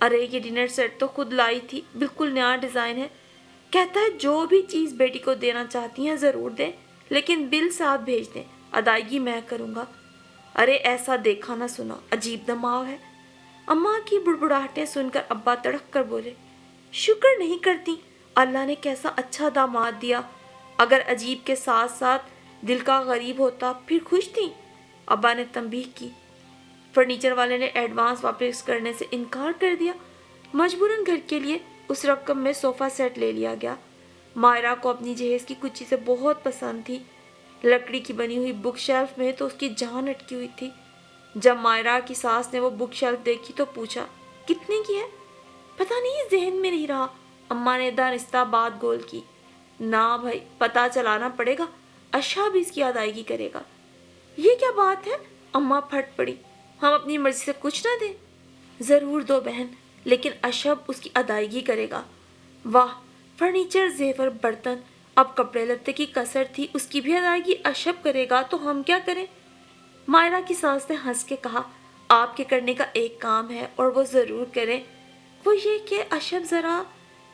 ارے یہ dinner set تو خود لائی تھی، بالکل نیا ڈیزائن ہے، کہتا ہے جو بھی چیز بیٹی کو دینا چاہتی ہیں ضرور دیں، لیکن بل ساتھ بھیج دیں، ادائیگی میں کروں گا۔ ارے ایسا دیکھا نہ سنا، عجیب دماغ ہے۔ اماں کی بڑبڑاہٹیں سن کر ابا تڑک کر بولے، شکر نہیں کرتی، اللہ نے کیسا اچھا داماد دیا، اگر عجیب کے ساتھ ساتھ دل کا غریب ہوتا پھر خوش تھی؟ ابا نے تنبیہ کی۔ فرنیچر والے نے ایڈوانس واپس کرنے سے انکار کر دیا، مجبوراً گھر کے لیے اس رقم میں صوفہ سیٹ لے لیا گیا۔ مائرہ کو اپنی جہیز کی کچھ چیزیں بہت پسند تھی، لکڑی کی بنی ہوئی بک شیلف میں تو اس کی جان اٹکی ہوئی تھی۔ جب مائرہ کی ساس نے وہ بک شیلف دیکھی تو پوچھا، کتنے کی ہے؟ پتہ نہیں، ذہن میں نہیں رہا، اماں نے دانستہ بات گول کی۔ نہ بھائی، پتہ چلانا پڑے گا، اشا بھی اس کی ادائیگی کرے گا۔ یہ کیا بات ہے؟ اماں پھٹ پڑی، ہم اپنی مرضی سے کچھ نہ دیں؟ ضرور دو بہن، لیکن اشب اس کی ادائیگی کرے گا۔ واہ، فرنیچر، زیور، برتن، اب کپڑے لتے کی کسر تھی، اس کی بھی ادائیگی اشب کرے گا تو ہم کیا کریں؟ مائرہ کی ساس نے ہنس کے کہا، آپ کے کرنے کا ایک کام ہے اور وہ ضرور کریں، وہ یہ کہ اشب ذرا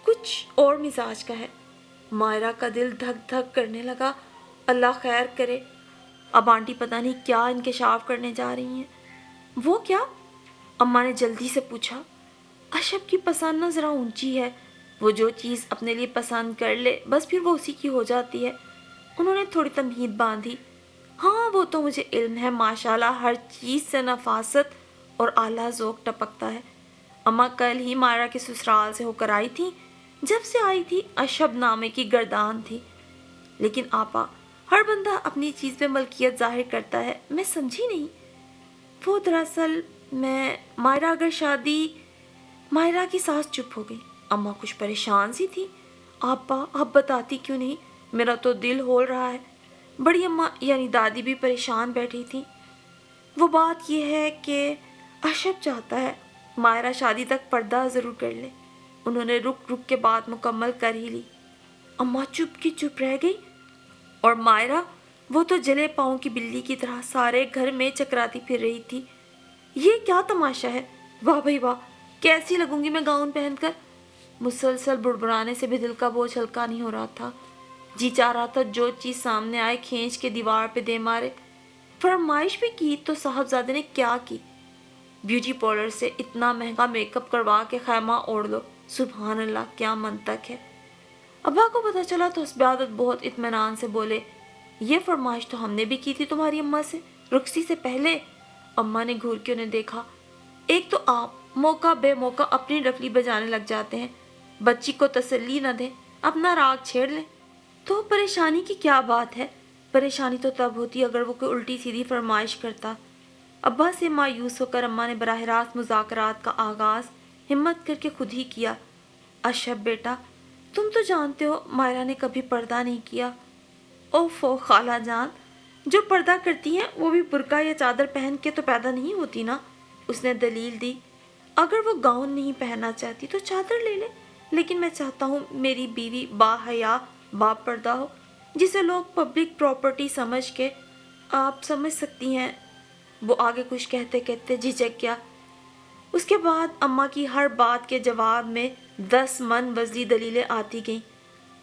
کچھ اور مزاج کا ہے۔ مائرہ کا دل دھک دھک کرنے لگا، اللہ خیر کرے، اب آنٹی پتہ نہیں کیا انکشاف کرنے جا رہی ہیں۔ وہ کیا؟ اماں نے جلدی سے پوچھا۔ اشب کی پسند نہ ذرا اونچی ہے، وہ جو چیز اپنے لیے پسند کر لے بس پھر وہ اسی کی ہو جاتی ہے۔ انہوں نے تھوڑی تمہید باندھی۔ ہاں وہ تو مجھے علم ہے، ماشاءاللہ ہر چیز سے نفاست اور اعلیٰ ذوق ٹپکتا ہے۔ اماں کل ہی مائرہ کے سسرال سے ہو کر آئی تھی، جب سے آئی تھی اشب نامے کی گردان تھی۔ لیکن آپا، ہر بندہ اپنی چیز پہ ملکیت ظاہر کرتا ہے، میں سمجھی نہیں۔ وہ دراصل مائرہ اگر شادی… مائرہ کی سانس چپ ہو گئی، اماں کچھ پریشان سی تھی۔ آپا آپ بتاتی کیوں نہیں؟ میرا تو دل ہول رہا ہے۔ بڑی اماں یعنی دادی بھی پریشان بیٹھی تھی۔ وہ بات یہ ہے کہ اشب چاہتا ہے مائرہ شادی تک پردہ ضرور کر لے۔ انہوں نے رک رک کے بات مکمل کر ہی لی۔ اماں چپ کی چپ رہ گئی، اور مائرہ، وہ تو جلے پاؤں کی بلی کی طرح سارے گھر میں چکراتی پھر رہی تھی۔ یہ کیا تماشا ہے؟ واہ بھائی واہ، کیسی لگوں گی میں گاؤن پہن کر؟ مسلسل بڑبڑانے سے بھی دل کا بوجھ ہلکا نہیں ہو رہا تھا۔ جی چاہ رہا تھا جو چیز سامنے آئے کھینچ کے دیوار پہ دے مارے۔ فرمائش بھی کی تو صاحبزادے نے کیا کی، بیوٹی پارلر سے اتنا مہنگا میک اپ کروا کے خیمہ اوڑھ لو۔ سبحان اللہ، کیا منطق ہے۔ ابا کو پتہ چلا تو حسب عادت بہت اطمینان سے بولے، یہ فرمائش تو ہم نے بھی کی تھی تمہاری اماں سے رخصتی سے پہلے۔ اماں نے گھور کے انہیں دیکھا۔ ایک تو آپ موقع بے موقع اپنی ڈفلی بجانے لگ جاتے ہیں، بچی کو تسلی نہ دیں، اپنا راگ چھیڑ لیں۔ تو پریشانی کی کیا بات ہے؟ پریشانی تو تب ہوتی اگر وہ کوئی الٹی سیدھی فرمائش کرتا۔ ابا سے مایوس ہو کر اماں نے براہ راست مذاکرات کا آغاز ہمت کر کے خود ہی کیا۔ اشب بیٹا، تم تو جانتے ہو مائرہ نے کبھی پردہ نہیں کیا۔ اوفو خالہ جان، جو پردہ کرتی ہیں وہ بھی برقع یا چادر پہن کے تو پیدا نہیں ہوتی نا، اس نے دلیل دی۔ اگر وہ گاؤن نہیں پہننا چاہتی تو چادر لے لے، لیکن میں چاہتا ہوں میری بیوی با حیا با پردہ ہو، جسے لوگ پبلک پراپرٹی سمجھ کے… آپ سمجھ سکتی ہیں۔ وہ آگے کچھ کہتے کہتے جھجک گیا۔ اس کے بعد اماں کی ہر بات کے جواب میں 10 من وزلی دلیلیں آتی گئیں۔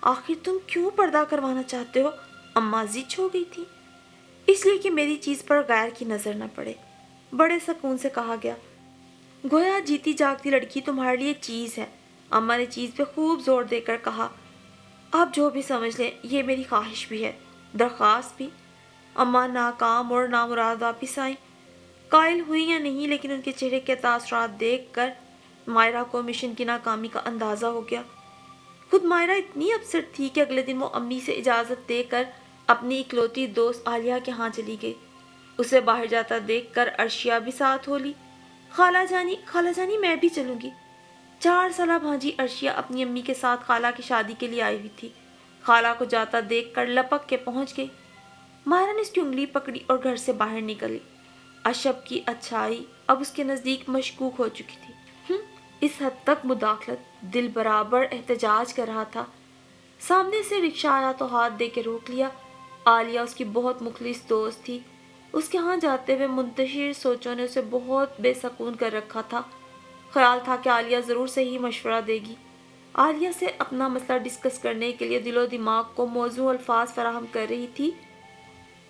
آخر تم کیوں پردہ کروانا چاہتے ہو؟ اماں ضد ہو گئی تھی۔ اس لیے کہ میری چیز پر غیر کی نظر نہ پڑے، بڑے سکون سے کہا گیا۔ گویا جیتی جاگتی لڑکی تمہارے لیے چیز ہے۔ اماں نے چیز پہ خوب زور دے کر کہا۔ آپ جو بھی سمجھ لیں، یہ میری خواہش بھی ہے، درخواست بھی۔ اماں ناکام اور نامراد واپس آئیں۔ قائل ہوئی یا نہیں، لیکن ان کے چہرے کے تاثرات دیکھ کر مائرہ کو مشن کی ناکامی کا اندازہ ہو گیا۔ خود مائرہ اتنی اپسٹ تھی کہ اگلے دن وہ امی سے اجازت دے کر اپنی اکلوتی دوست عالیہ کے ہاں چلی گئی۔ اسے باہر جاتا دیکھ کر عرشیہ بھی ساتھ ہو لی۔ خالہ جانی میں بھی چلوں گی۔ 4 سالہ بھانجی عرشیہ اپنی امی کے ساتھ خالہ کی شادی کے لیے آئی ہوئی تھی۔ خالہ کو جاتا دیکھ کر لپک کے پہنچ گئی۔ مائرہ نے اس کی انگلی پکڑی اور گھر سے باہر نکلی۔ اشب کی اچھائی اب اس کے نزدیک مشکوک ہو چکی تھی۔ اس حد تک مداخلت، دل برابر احتجاج کر رہا تھا۔ سامنے سے رکشہ آیا تو ہاتھ دے کے روک لیا۔ عالیہ اس کی بہت مخلص دوست تھی۔ اس کے ہاں جاتے ہوئے منتشر سوچوں نے اسے بہت بے سکون کر رکھا تھا۔ خیال تھا کہ عالیہ ضرور صحیح مشورہ دے گی۔ عالیہ سے اپنا مسئلہ ڈسکس کرنے کے لیے دل و دماغ کو موزوں الفاظ فراہم کر رہی تھی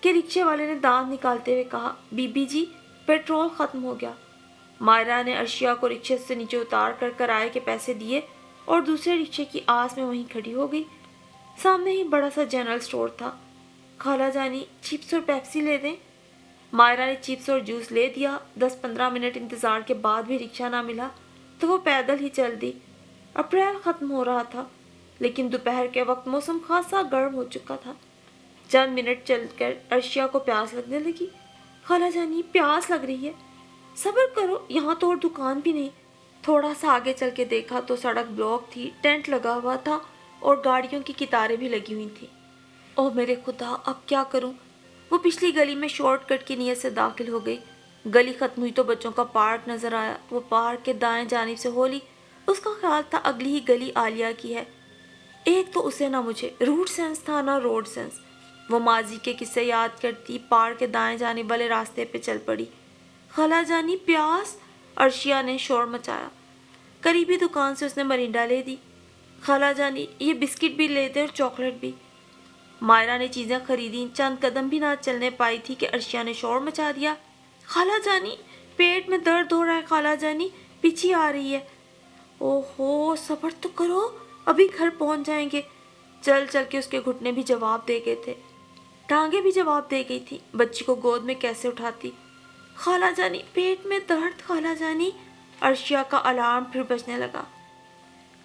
کہ رکشے والے نے دانت نکالتے ہوئے کہا، بی بی جی پیٹرول ختم ہو گیا۔ مائرہ نے عرشیہ کو رکشے سے نیچے اتار کر کرائے کے پیسے دیے اور دوسرے رکشے کی آس میں وہیں کھڑی ہو گئی۔ سامنے ہی بڑا سا جنرل سٹور تھا۔ خالہ جانی چپس اور پیپسی لے دیں؟ مائرہ نے چپس اور جوس لے دیا۔ 10-15 منٹ انتظار کے بعد بھی رکشہ نہ ملا تو وہ پیدل ہی چل دی۔ اپریل ختم ہو رہا تھا لیکن دوپہر کے وقت موسم خاصا گرم ہو چکا تھا۔ چند منٹ چل کر عرشیہ کو پیاس لگنے لگی۔ خالہ جانی پیاس لگ رہی ہے، صبر کرو، یہاں تو اور دکان بھی نہیں۔ تھوڑا سا آگے چل کے دیکھا تو سڑک بلاک تھی، ٹینٹ لگا ہوا تھا اور گاڑیوں کی قطاریں بھی لگی ہوئی تھیں۔ اوہ میرے خدا، اب کیا کروں؟ وہ پچھلی گلی میں شارٹ کٹ کی نیت سے داخل ہو گئی۔ گلی ختم ہوئی تو بچوں کا پارک نظر آیا۔ وہ پارک کے دائیں جانب سے ہو لی۔ اس کا خیال تھا اگلی ہی گلی عالیہ کی ہے۔ ایک تو اسے نہ مجھے روٹ سینس تھا نہ روڈ سینس۔ وہ ماضی کے قصے یاد کرتی پارک کے دائیں جانب والے راستے پہ چل پڑی۔ خالہ جانی پیاس؟ عرشیہ نے شور مچایا۔ قریبی دکان سے اس نے مرینڈا لے دی۔ خالہ جانی یہ بسکٹ بھی لے دیں اور چاکلیٹ بھی۔ مائرہ نے چیزیں خریدیں، چند قدم بھی نہ چلنے پائی تھی کہ عرشیہ نے شور مچا دیا، خالہ جانی پیٹ میں درد ہو رہا ہے، خالہ جانی پیچھے آ رہی ہے۔ اوہو صبر تو کرو، ابھی گھر پہنچ جائیں گے۔ چل چل کے اس کے گھٹنے بھی جواب دے گئے تھے، ٹانگیں بھی جواب دے گئی تھی۔ بچی کو گود میں کیسے اٹھاتی؟ خالہ جانی پیٹ میں درد، خالہ جانی۔ عرشیہ کا الارم پھر بجنے لگا۔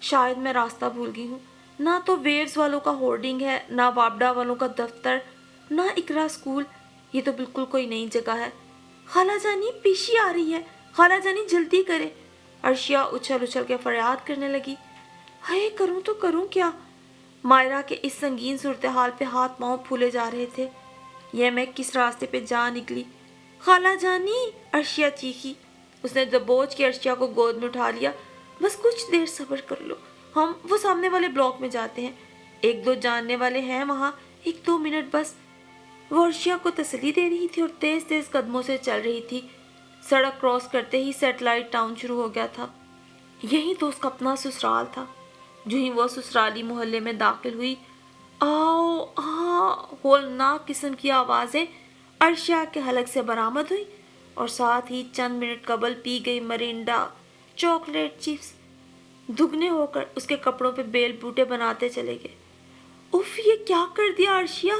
شاید میں راستہ بھول گئی ہوں، نہ تو ویوز والوں کا ہورڈنگ ہے، نہ وابڈا والوں کا دفتر، نہ اقرا اسکول۔ یہ تو بالکل کوئی نئی جگہ ہے۔ خالہ جانی پیشی آ رہی ہے، خالہ جانی جلدی کرے۔ عرشیہ اچھل اچھل کے فریاد کرنے لگی، ہائے کروں تو کروں کیا؟ مائرہ کے اس سنگین صورتحال پہ ہاتھ پاؤں پھولے جا رہے تھے۔ یہ میں کس راستے پہ جا نکلی؟ خالہ جانی، عرشیہ چیخی۔ اس نے دبوچ کے عرشیہ کو گود میں اٹھا لیا۔ بس کچھ دیر صبر کر لو، ہم وہ سامنے والے بلاک میں جاتے ہیں، 1-2 جاننے والے ہیں وہاں، 1-2 منٹ بس۔ وہ عرشیہ کو تسلی دے رہی تھی اور تیز تیز قدموں سے چل رہی تھی۔ سڑک کراس کرتے ہی سیٹلائٹ ٹاؤن شروع ہو گیا تھا۔ یہی تو اس کا اپنا سسرال تھا۔ جو ہی وہ سسرالی محلے میں داخل ہوئی، آؤ ہولناک قسم کی آوازیں عرشیہ کے حلق سے برآمد ہوئی اور ساتھ ہی چند منٹ قبل پی گئی مرینڈا، چاکلیٹ، چپس دگنے ہو کر اس کے کپڑوں پہ بیل بوٹے بناتے چلے گئے۔ اف یہ کیا کر دیا عرشیہ؟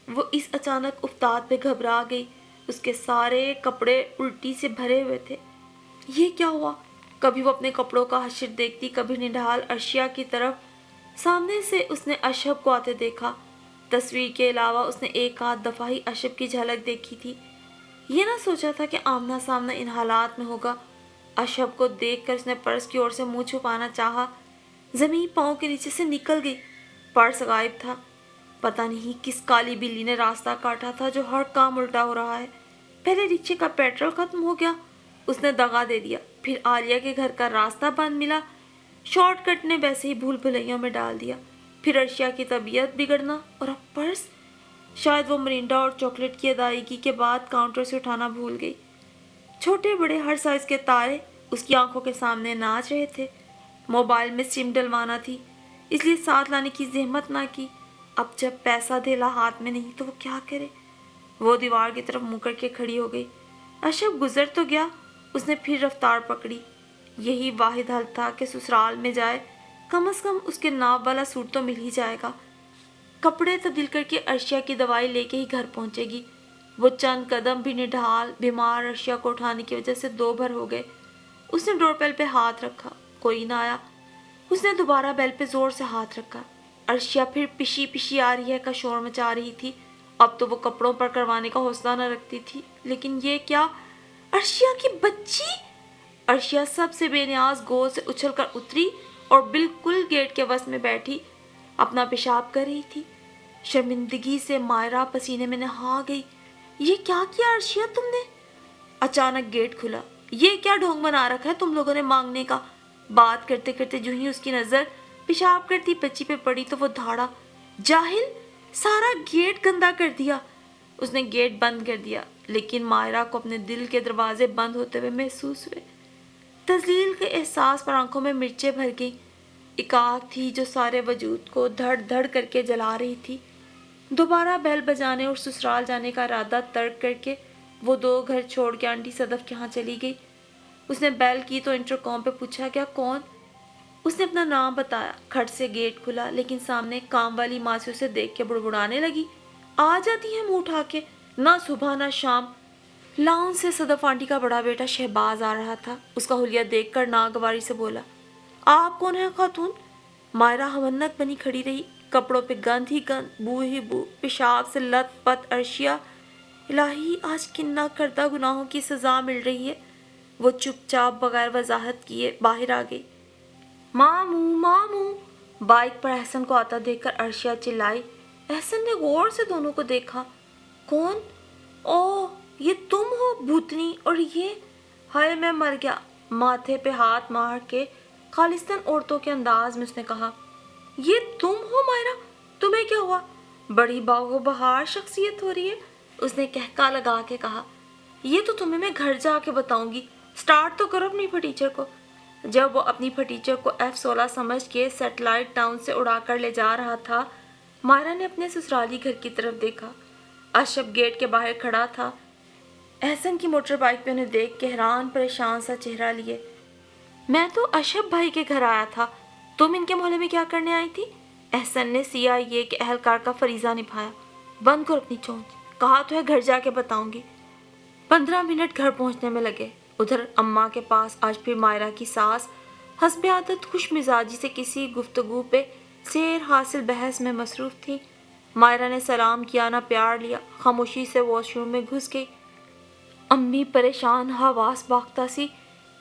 وہ اس اچانک افتاد پہ گھبرا گئی۔ اس کے سارے کپڑے الٹی سے بھرے ہوئے تھے۔ یہ کیا ہوا؟ کبھی وہ اپنے کپڑوں کا حشر دیکھتی، کبھی نڈھال عرشیہ کی طرف۔ سامنے سے اس نے اشہب کو آتے دیکھا۔ تصویر کے علاوہ اس نے ایک آدھ دفعہ ہی اشہب کی جھلک دیکھی تھی۔ یہ نہ سوچا تھا کہ آمنا سامنا ان حالات میں ہوگا۔ اشہب کو دیکھ کر اس نے پرس کی اور سے منہ چھپانا چاہا۔ زمین پاؤں کے نیچے سے نکل گئی۔ پرس غائب تھا۔ پتہ نہیں کس کالی بلی نے راستہ کاٹا تھا جو ہر کام الٹا ہو رہا ہے۔ پہلے رکشے کا پیٹرول ختم ہو گیا، اس نے دغا دے دیا، پھر عالیہ کے گھر کا راستہ بند ملا، شارٹ کٹ نے ویسے ہی بھول بھلیوں میں ڈال دیا، پھر عرشیہ کی طبیعت بگڑنا، اور اب پرس۔ شاید وہ مرینڈا اور چاکلیٹ کی ادائیگی کے بعد کاؤنٹر سے اٹھانا بھول گئی۔ چھوٹے بڑے ہر سائز کے تارے اس کی آنکھوں کے سامنے ناچ رہے تھے۔ موبائل میں سم ڈلوانا تھی، اس لیے ساتھ لانے کی زحمت نہ کی۔ اب جب پیسہ دھیلا ہاتھ میں نہیں تو وہ کیا کرے؟ وہ دیوار کی طرف منہ کر کے کھڑی ہو گئی۔ اشہب گزر تو گیا، اس نے پھر رفتار پکڑی۔ یہی واحد حل تھا کہ سسرال میں جائے، کم از کم اس کے ناپ والا سوٹ تو مل ہی جائے گا۔ کپڑے تبدیل کر کے عرشیہ کی دوائی لے کے ہی گھر پہنچے گی۔ وہ چند قدم بھی نڈھال بیمار عرشیہ کو اٹھانے کی وجہ سے 2 بھر ہو گئے۔ اس نے ڈور بیل پہ ہاتھ رکھا، کوئی نہ آیا۔ اس نے دوبارہ بیل پہ زور سے ہاتھ رکھا۔ عرشیہ پھر پشی پشی آ رہی ہے کا شور مچا رہی تھی۔ اب تو وہ کپڑوں پر کروانے کا حوصلہ نہ رکھتی تھی، لیکن یہ کیا؟ عرشیہ کی بچی! عرشیہ سب سے بے نیاز گود سے اچھل کر اتری اور بالکل گیٹ کے وسط میں بیٹھی اپنا پیشاب کر رہی تھی۔ شرمندگی سے مائرہ پسینے میں نہا گئی۔ یہ کیا کیا عرشیہ تم نے؟ اچانک گیٹ کھلا۔ یہ کیا ڈھونگ بنا رکھا ہے تم لوگوں نے مانگنے کا؟ بات کرتے کرتے جو ہی اس کی نظر پیشاب کرتی بچی پہ پڑی تو وہ دھاڑا، جاہل، سارا گیٹ گندا کر دیا۔ اس نے گیٹ بند کر دیا، لیکن مائرہ کو اپنے دل کے دروازے بند ہوتے ہوئے محسوس ہوئے۔ تذلیل کے احساس پر آنکھوں میں مرچیں بھر گئیں. ایک آگ تھی جو سارے وجود کو دھڑ دھڑ کر کے جلا رہی تھی. دوبارہ بیل بجانے اور سسرال جانے کا ارادہ ترک کر کے وہ 2 گھر چھوڑ کے آنٹی صدف کے ہاں چلی گئی. اس نے بیل کی تو انٹرکام پہ پوچھا کیا کون؟ اس نے اپنا نام بتایا. کھٹ سے گیٹ کھلا لیکن سامنے کام والی ماں سے اسے دیکھ کے بڑبڑانے لگی. آ جاتی ہے منہ اٹھا کے، نہ صبح نہ شام. لاؤن سے صدف آنٹی کا بڑا بیٹا شہباز آ رہا تھا. اس کا حلیہ دیکھ کر ناگواری سے بولا، آپ کون ہیں خاتون؟ مائرہ ہمنک بنی کھڑی رہی. کپڑوں پہ گند ہی گند، بو ہی بو، پیشاب سے لت پت. عرشیہ، الہی آج کن نہ کردہ گناہوں کی سزا مل رہی ہے. وہ چپ چاپ بغیر وضاحت کیے باہر آ گئی. ماموں ماموں. بائک پر احسن کو آتا دیکھ کر عرشیہ چلائی. احسن نے غور سے دونوں کو دیکھا. کون؟ اوہ یہ تم ہو بھوتنی. اور یہ؟ ہائے میں مر گیا. ماتھے پہ ہاتھ مار کے خالصتاً عورتوں کے انداز میں اس نے کہا، یہ تم ہو مائرہ؟ تمہیں کیا ہوا؟ بڑی باغ و بہار شخصیت ہو رہی ہے. اس نے کہکا لگا کے کہا، یہ تو تمہیں میں گھر جا کے بتاؤں گی. سٹارٹ تو کرو اپنی پھٹیچر کو. جب وہ اپنی پھٹیچر کو F-16 سمجھ کے سیٹلائٹ ٹاؤن سے اڑا کر لے جا رہا تھا، مائرہ نے اپنے سسرالی گھر کی طرف دیکھا. اشرف گیٹ کے باہر کھڑا تھا. احسن کی موٹر بائک پہ انہیں دیکھ کے حیران پریشان سا چہرہ لیے. میں تو اشرف بھائی کے گھر آیا تھا، تم ان کے محلے میں کیا کرنے آئی تھی؟ احسن نے CIA کے اہلکار کا فریضہ نبھایا. بند کر اپنی چونچ، کہا تو ہے گھر جا کے بتاؤں گی. 15 منٹ گھر پہنچنے میں لگے. ادھر اماں کے پاس آج پھر مائرہ کی ساس حسب عادت خوش مزاجی سے کسی گفتگو پہ سیر حاصل بحث میں مصروف تھی. مائرہ نے سلام کیا نہ پیار لیا. خاموشی سے واش روم میں گھس گئی. امی پریشان حواس باختہ سی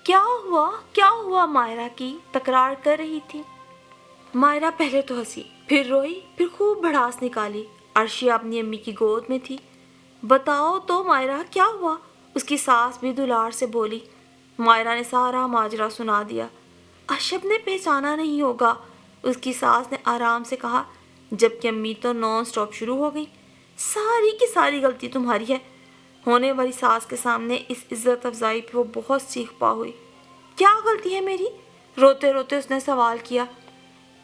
کیا ہوا مائرہ کی تکرار کر رہی تھی. مائرہ پہلے تو ہنسی، پھر روئی، پھر خوب بھڑاس نکالی. عرشیہ اپنی امی کی گود میں تھی. بتاؤ تو مائرہ کیا ہوا؟ اس کی ساس بھی دلار سے بولی. مائرہ نے سارا ماجرا سنا دیا. اشرف نے پہچانا نہیں ہوگا، اس کی ساس نے آرام سے کہا، جبکہ امی تو نان سٹاپ شروع ہو گئی. ساری کی ساری غلطی تمہاری ہے. ہونے والی ساس کے سامنے اس عزت افزائی پہ وہ بہت سیخ پا ہوئی. کیا غلطی ہے میری؟ روتے روتے اس نے سوال کیا.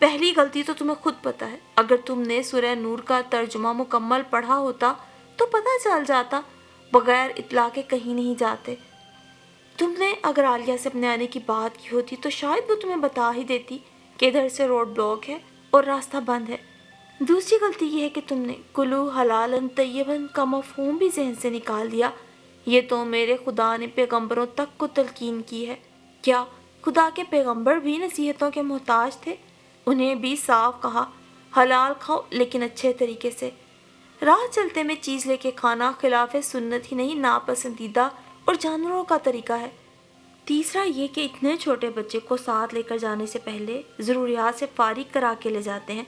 پہلی غلطی تو تمہیں خود پتہ ہے. اگر تم نے سورہ نور کا ترجمہ مکمل پڑھا ہوتا تو پتہ چل جاتا. بغیر اطلاع کے کہیں نہیں جاتے. تم نے اگر عالیہ سے اپنے آنے کی بات کی ہوتی تو شاید وہ تمہیں بتا ہی دیتی کہ ادھر سے روڈ بلاک ہے اور راستہ بند ہے. دوسری غلطی یہ ہے کہ تم نے کلو حلالن طیبن کا مفہوم بھی ذہن سے نکال دیا. یہ تو میرے خدا نے پیغمبروں تک کو تلقین کی ہے. کیا خدا کے پیغمبر بھی نصیحتوں کے محتاج تھے؟ انہیں بھی صاف کہا، حلال کھاؤ لیکن اچھے طریقے سے. راہ چلتے میں چیز لے کے کھانا خلاف سنت ہی نہیں ناپسندیدہ اور جانوروں کا طریقہ ہے. تیسرا یہ کہ اتنے چھوٹے بچے کو ساتھ لے کر جانے سے پہلے ضروریات سے فارغ کرا کے لے جاتے ہیں.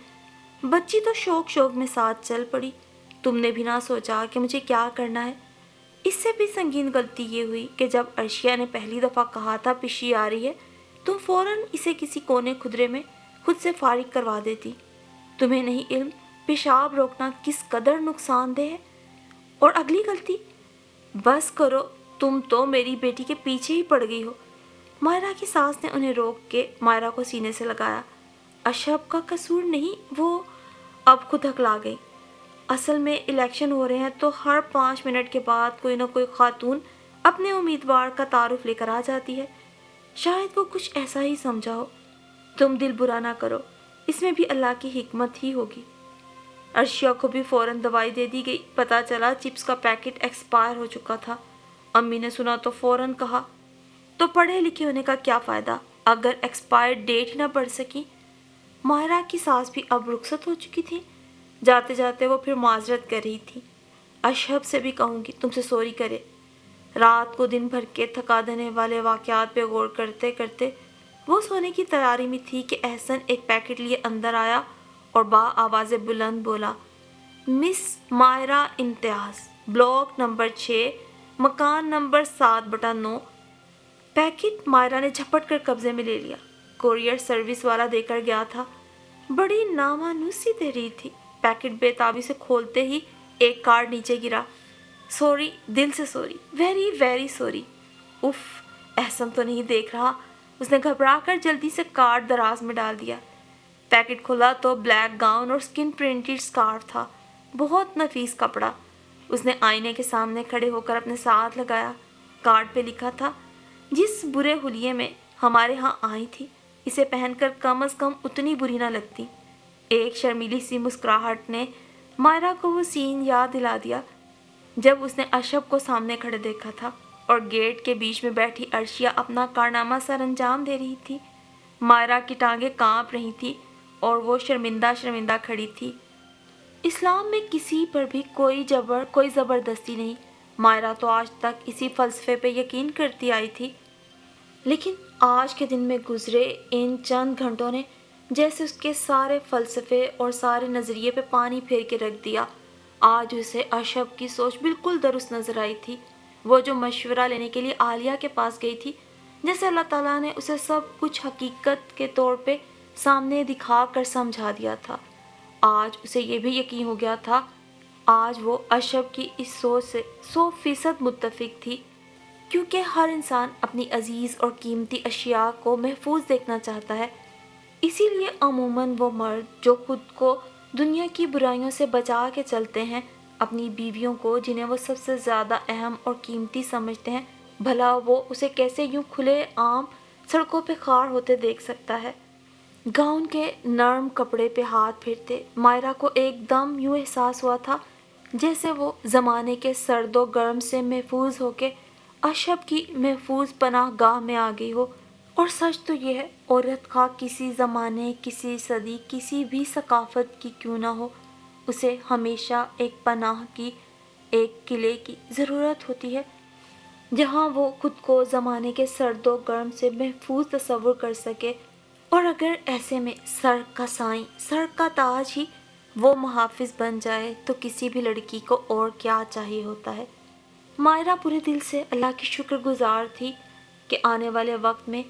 بچی تو شوق میں ساتھ چل پڑی. تم نے بھی نہ سوچا کہ مجھے کیا کرنا ہے. اس سے بھی سنگین غلطی یہ ہوئی کہ جب عرشیہ نے پہلی دفعہ کہا تھا پشی آ رہی ہے، تم فوراً اسے کسی کونے خدرے میں خود سے فارغ کروا دیتی. تمہیں نہیں علم پیشاب روکنا کس قدر نقصان دہ ہے. اور اگلی غلطی، بس کرو، تم تو میری بیٹی کے پیچھے ہی پڑ گئی ہو. مائرہ کی ساس نے انہیں روک کے مائرہ کو سینے سے لگایا. اشرف کا قصور نہیں، وہ اب خود ہکلا گئی. اصل میں الیکشن ہو رہے ہیں تو ہر 5 منٹ کے بعد کوئی نہ کوئی خاتون اپنے امیدوار کا تعارف لے کر آ جاتی ہے. شاید وہ کچھ ایسا ہی سمجھا ہو. تم دل برا نہ کرو، اس میں بھی اللہ کی حکمت ہی ہوگی. عرشیہ کو بھی فوراً دوائی دے دی گئی. پتہ چلا چپس کا پیکٹ ایکسپائر ہو چکا تھا. امی نے سنا تو فوراً کہا، تو پڑھے لکھے ہونے کا کیا فائدہ اگر ایکسپائر ڈیٹ ہی نہ پڑھ سکی. مائرہ کی ساس بھی اب رخصت ہو چکی تھی. جاتے جاتے وہ پھر معذرت کر رہی تھی. اشرف سے بھی کہوں گی تم سے سوری کرے. رات کو دن بھر کے تھکا دینے والے واقعات پہ غور کرتے کرتے وہ سونے کی تیاری میں تھی کہ احسن ایک پیکٹ لیے اندر آیا اور با آواز بلند بولا، مس مائرہ امتیاز، بلاک نمبر 6، مکان نمبر 7/9. پیکٹ مائرہ نے جھپٹ کر قبضے میں لے لیا. کوریئر سروس والا دے کر گیا تھا. بڑی نامانوسی تحریر تھی. پیکٹ بے تابی سے کھولتے ہی ایک کارڈ نیچے گرا. سوری، دل سے سوری، ویری ویری سوری. اف، احسن تو نہیں دیکھ رہا؟ اس نے گھبرا کر جلدی سے کارڈ دراز میں ڈال دیا۔ پیکٹ کھلا تو بلیک گاؤن اور اسکن پرنٹڈ سکارف تھا، بہت نفیس کپڑا۔ اس نے آئینے کے سامنے کھڑے ہو کر اپنے ساتھ لگایا۔ کارڈ پہ لکھا تھا، جس برے حلیے میں ہمارے ہاں آئی تھی، اسے پہن کر کم از کم اتنی بری نہ لگتی۔ ایک شرمیلی سی مسکراہٹ نے مائرا کو وہ سین یاد دلا دیا جب اس نے اشب کو سامنے کھڑے دیکھا تھا اور گیٹ کے بیچ میں بیٹھی عرشیہ اپنا کارنامہ سر انجام دے رہی تھی۔ مائرا کی ٹانگیں کانپ رہی تھی اور وہ شرمندہ شرمندہ کھڑی تھی۔ اسلام میں کسی پر بھی کوئی زبردستی نہیں۔ مائرا تو آج تک اسی فلسفے پہ یقین کرتی آئی تھی، لیکن آج کے دن میں گزرے ان چند گھنٹوں نے جیسے اس کے سارے فلسفے اور سارے نظریے پہ پانی پھیر کے رکھ دیا۔ آج اسے اشب کی سوچ بالکل درست نظر آئی تھی۔ وہ جو مشورہ لینے کے لیے عالیہ کے پاس گئی تھی، جیسے اللہ تعالیٰ نے اسے سب کچھ حقیقت کے طور پہ سامنے دکھا کر سمجھا دیا تھا، آج اسے یہ بھی یقین ہو گیا تھا۔ آج وہ اشب کی اس سوچ سے 100% متفق تھی، کیونکہ ہر انسان اپنی عزیز اور قیمتی اشیاء کو محفوظ دیکھنا چاہتا ہے۔ اسی لیے عموماً وہ مرد جو خود کو دنیا کی برائیوں سے بچا کے چلتے ہیں، اپنی بیویوں کو جنہیں وہ سب سے زیادہ اہم اور قیمتی سمجھتے ہیں، بھلا وہ اسے کیسے یوں کھلے عام سڑکوں پہ خوار ہوتے دیکھ سکتا ہے۔ گاؤن کے نرم کپڑے پہ ہاتھ پھیرتے مائرا کو ایک دم یوں احساس ہوا تھا جیسے وہ زمانے کے سرد و گرم سے محفوظ ہو کے اشب کی محفوظ پناہ گاہ میں آ گئی ہو۔ اور سچ تو یہ ہے، عورت خواہ کسی زمانے، کسی صدی، کسی بھی ثقافت کی کیوں نہ ہو، اسے ہمیشہ ایک پناہ کی، ایک قلعے کی ضرورت ہوتی ہے جہاں وہ خود کو زمانے کے سرد و گرم سے محفوظ تصور کر سکے۔ اور اگر ایسے میں سر کا سائیں، سر کا تاج ہی وہ محافظ بن جائے تو کسی بھی لڑکی کو اور کیا چاہیے ہوتا ہے۔ مائرا پورے دل سے اللہ کی شکر گزار تھی کہ آنے والے وقت میں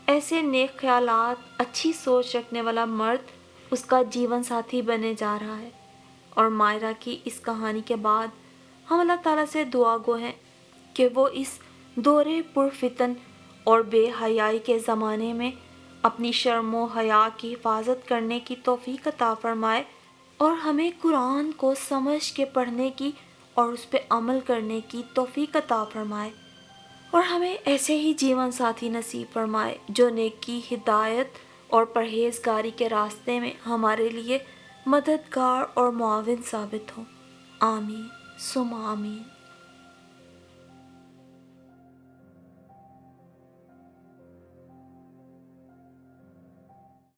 ایسے نیک خیالات، اچھی سوچ رکھنے والا مرد اس کا جیون ساتھی بننے جا رہا ہے۔ اور مائرا کی اس کہانی کے بعد ہم اللہ تعالیٰ سے دعا گو ہیں کہ وہ اس دور پرفتن اور بے حیائی کے زمانے میں اپنی شرم و حیا کی حفاظت کرنے کی توفیق عطا فرمائے اور ہمیں قرآن کو سمجھ کے پڑھنے کی اور اس پہ عمل کرنے کی توفیق عطا فرمائے، اور ہمیں ایسے ہی جیون ساتھی نصیب فرمائے جو نیکی، ہدایت اور پرہیزگاری کے راستے میں ہمارے لیے مددگار اور معاون ثابت ہوں۔ آمین ثم آمین۔